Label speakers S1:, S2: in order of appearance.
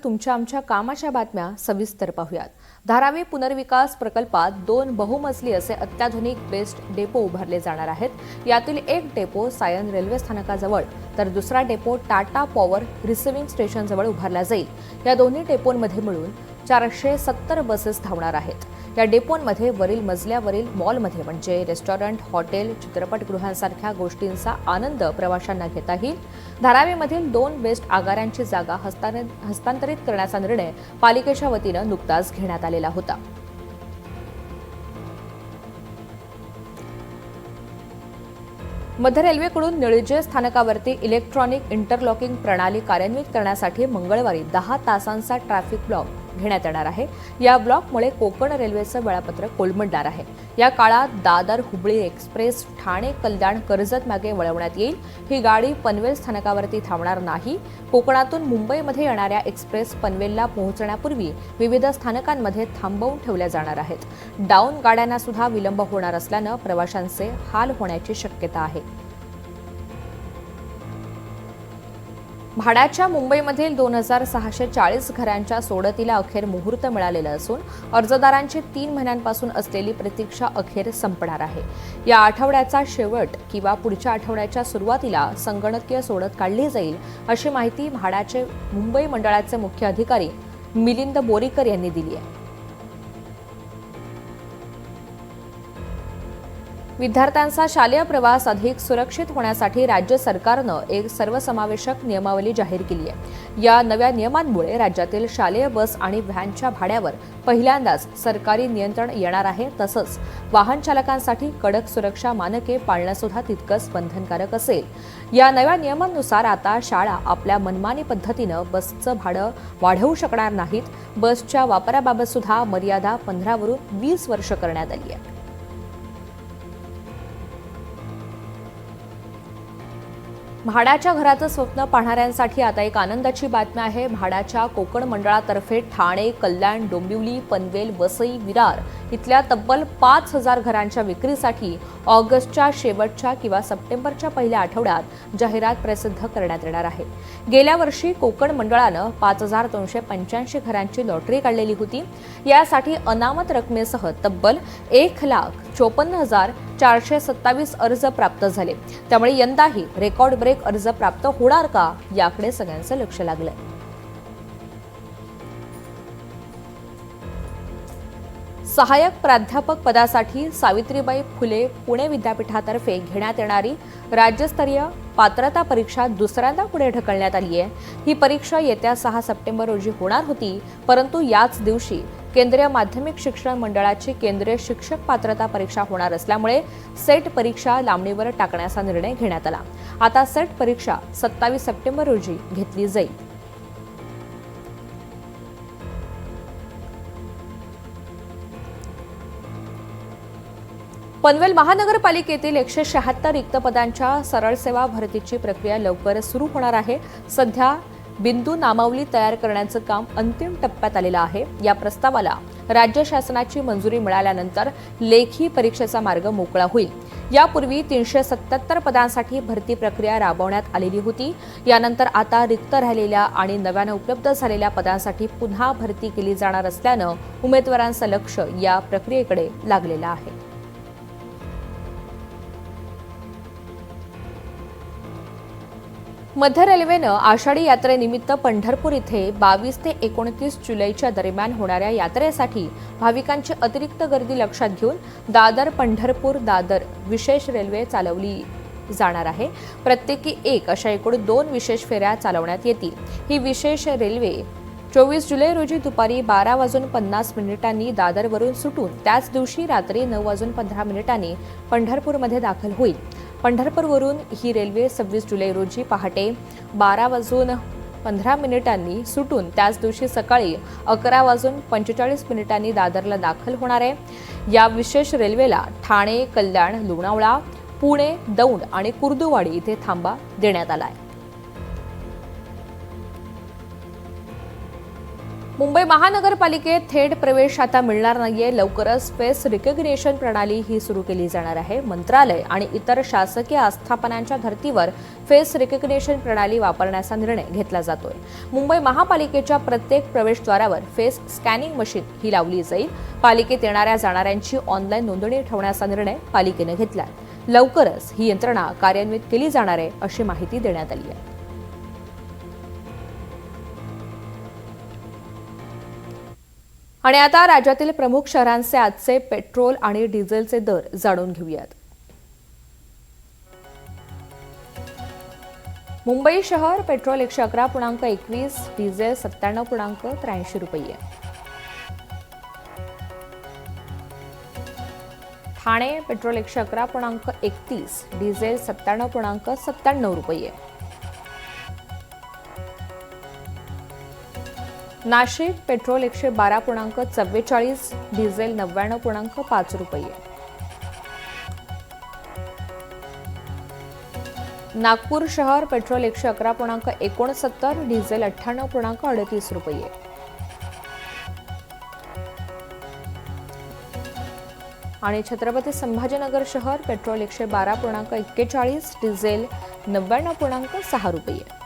S1: तुमच्या आमच्या कामाच्या बातम्या सविस्तर पाहूयात। धारावी पुनर्विकास प्रकल्पात 2 बहुमजली असे अत्याधुनिक बेस्ट डेपो उभारले जाणार आहेत। यातील एक डेपो सायन रेल्वे स्थानकाजवळ तर दुसरा डेपो टाटा पॉवर रिसिव्हिंग स्टेशनजवळ उभारला जाईल। या दोन्ही डेपोंमध्ये मिळून 470 बसेस धावणार आहेत। या डेपोंमध्ये वरील मजल्यावरील मॉलमध्ये म्हणजे रेस्टॉरंट, हॉटेल, चित्रपटगृहांसारख्या गोष्टींचा आनंद प्रवाशांना घेता येईल। धारावीमधील 2 बेस्ट आगारांची जागा हस्तांतरित करण्याचा निर्णय पालिकेच्या वतीने नुकताच घेण्यात आलेला होता। मध्य रेल्वेकडून निळजे स्थानकावरती इलेक्ट्रॉनिक इंटरलॉकिंग प्रणाली कार्यान्वित करण्यासाठी मंगळवारी 10 तासांचा ट्रॅफिक ब्लॉक घेण्यात येणार आहे। या ब्लॉकमुळे कोकण रेल्वेचं वेळापत्रक कोलमडणार आहे। या काळात दादर हुबळी एक्सप्रेस ठाणे कल्याण कर्जत मागे वळवण्यात येईल। ही गाडी पनवेल स्थानकावरती थांबणार नाही। कोकणातून मुंबईमध्ये येणाऱ्या एक्सप्रेस पनवेलला पोहोचण्यापूर्वी विविध स्थानकांमध्ये थांबवून ठेवल्या जाणार आहेत। डाऊन गाड्यांना सुद्धा विलंब होणार असल्याने प्रवाशांचे हाल होण्याची शक्यता आहे। म्हाडाच्या मुंबईमधील 2640 घरांच्या सोडतीला अखेर मुहूर्त मिळालेला असून अर्जदारांची 3 महिन्यांपासून असलेली प्रतीक्षा अखेर संपणार आहे। या आठवड्याचा शेवट किंवा पुढच्या आठवड्याच्या सुरुवातीला संगणकीय सोडत काढली जाईल, अशी माहिती म्हाडाचे मुंबई मंडळाचे मुख्य अधिकारी मिलिंद बोरीकर यांनी दिली आहे। विद्यार्थ्यांचा शालेय प्रवास अधिक सुरक्षित होण्यासाठी राज्य सरकारनं एक सर्वसमावेशक नियमावली जाहीर केली आहे। या नव्या नियमांमुळे राज्यातील शालेय बस आणि व्हॅनच्या भाड्यावर पहिल्यांदाच सरकारी नियंत्रण येणार आहे। तसंच वाहन चालकांसाठी कडक सुरक्षा मानके पाळणं सुद्धा तितकंच बंधनकारक असेल। या नव्या नियमांनुसार आता शाळा आपल्या मनमानी पद्धतीनं बसचं भाडं वाढवू शकणार नाहीत। बसच्या वापराबाबत सुद्धा मर्यादा 15 वरून 20 वर्ष करण्यात आली आहे। म्हाडाच्या घराचं स्वप्न पाहणाऱ्यांसाठी आता एक आनंदाची बातमी आहे। म्हाडाच्या कोकण मंडळातर्फे ठाणे, कल्याण, डोंबिवली, पनवेल, वसई, विरार इथल्या तब्बल 5000 घरांच्या विक्रीसाठी ऑगस्टच्या शेवटच्या किंवा सप्टेंबरच्या पहिल्या आठवड्यात जाहिरात प्रसिद्ध करण्यात येणार आहे। गेल्या वर्षी कोकण मंडळानं 5285 घरांची लॉटरी काढलेली होती। यासाठी अनामत रकमेसह तब्बल 1,54,427 अर्ज प्राप्त झाले। त्यामुळे यंदाही रेकॉर्ड ब्रेक अर्ज प्राप्त होणार का, याकडे सगळ्यांचं लक्ष लागलंय। सहाय्यक प्राध्यापक पदासाठी सावित्रीबाई फुले पुणे विद्यापीठातर्फे घेण्यात येणारी राज्यस्तरीय पात्रता परीक्षा दुसऱ्यांदा पुढे ढकलण्यात आली आहे। ही परीक्षा येत्या 6 सप्टेंबर रोजी होणार होती, परंतु याच दिवशी केंद्रीय माध्यमिक शिक्षण मंडळाची केंद्रीय शिक्षक पात्रता परीक्षा होणार असल्यामुळे सेट परीक्षा लांबणीवर टाकण्याचा निर्णय घेण्यात आला। आता सेट परीक्षा 27 सप्टेंबर रोजी घेतली जाईल। पनवेल महानगरपालिकेतील 176 रिक्त पदांच्या सरळ सेवा भरतीची प्रक्रिया लवकरच सुरू होणार आहे। सध्या बिंदू नामावली तयार करण्याचं काम अंतिम टप्प्यात आलेलं आहे। या प्रस्तावाला राज्य शासनाची मंजुरी मिळाल्यानंतर लेखी परीक्षेचा मार्ग मोकळा होईल। यापूर्वी 377 पदांसाठी भरती प्रक्रिया राबवण्यात आलेली होती। यानंतर आता रिक्त राहिलेल्या आणि नव्यानं उपलब्ध झालेल्या पदांसाठी पुन्हा भरती केली जाणार असल्यानं उमेदवारांचं लक्ष या प्रक्रियेकडे लागलेलं आहे। मध्य रेल्वेनं आषाढी यात्रेनिमित्त पंढरपूर इथे 22 ते 29 जुलैच्या दरम्यान होणाऱ्या यात्रेसाठी भाविकांची अतिरिक्त गर्दी लक्षात घेऊन दादर पंढरपूर दादर विशेष रेल्वे चालवली जाणार आहे। प्रत्येकी एक अशा एकूण 2 विशेष फेऱ्या चालवण्यात येतील। ही विशेष रेल्वे 24 जुलै रोजी दुपारी 12:50 दादरवरून सुटून त्याच दिवशी रात्री 9:15 पंढरपूरमध्ये दाखल होईल। पंढरपूरवरून ही रेल्वे 26 जुलै रोजी पहाटे 12:15 सुटून त्याच दिवशी सकाळी 11:45 दादरला दाखल होणार आहे। या विशेष रेल्वेला ठाणे, कल्याण, लोणावळा, पुणे, दौंड आणि कुर्डुवाडी इथे थांबा देण्यात आला आहे। मुंबई महानगरपालिकेत थेट प्रवेश आता मिळणार नाहीये. लवकरच फेस रिकग्निशन प्रणाली ही सुरू केली जाणार आहे. मंत्रालय आणि इतर शासकीय आस्थापनांच्या धर्तीवर फेस रिकग्निशन प्रणाली वापरण्याचा निर्णय घेतला जातोय. मुंबई महापालिकेच्या प्रत्येक प्रवेशद्वारावर फेस स्कॅनिंग मशीन ही लावली जाईल. पालिकेत येणाऱ्या जाणाऱ्यांची ऑनलाईन नोंदणी ठेवण्याचा निर्णय पालिकेने घेतला. लवकरच ही यंत्रणा कार्यान्वित केली जाणार आहे अशी माहिती देण्यात आली आहे. आणि आता राज्यातील प्रमुख शहरांचे आजचे पेट्रोल आणि डिझेलचे दर जाणून घेऊयात. मुंबई शहर पेट्रोल 111.21, डिझेल 97.83 रुपये. ठाणे पेट्रोल 111.31, डिझेल 97.97 रुपये. नाशिक पेट्रोल 112.44, डिझेल 99.5 रुपये. नागपूर शहर पेट्रोल 111.69, डिझेल 98.38 रुपये. आणि छत्रपती संभाजीनगर शहर पेट्रोल 112.41, डिझेल 99.6 रुपये.